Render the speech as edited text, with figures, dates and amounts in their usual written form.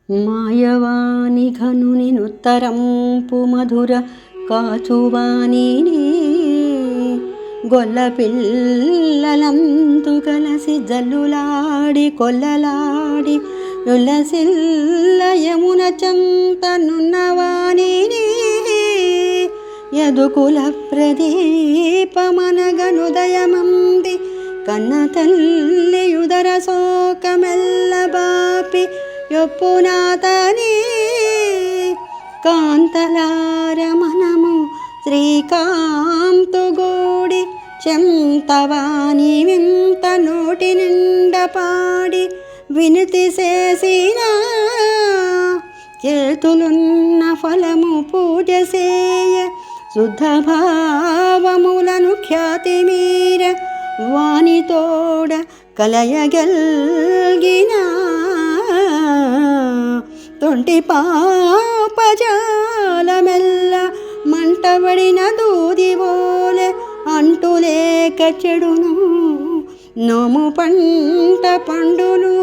మాయవాణి ఘనుని నుత్తరంపు మధుర కాచువాణిని గొల్ల పిల్లలంతు కలసి జల్లులాడి కొల్లలాడి ఉల్లసిల్ల యమున చంతనున్నవాణిని యదుకుల ప్రదీపమనగనుదయమంది కన్న తల్లియుదర శోకమెల్ల బాపి యొప్పునాతని కాంతలార మనము శ్రీకాంతుగూడి చెంతవాణి వింత నోటి నిండ పాడి వినతి చేసిన చేతులున్న ఫలము పూజ చేయ శుద్ధ భావములను ఖ్యాతి మీర వానితోడ కలయగల్గిన తొంటి పాపజాలమెల్ల మంటబడిన దూదివోలె అంటులేక చెడును నోము పంట పండును.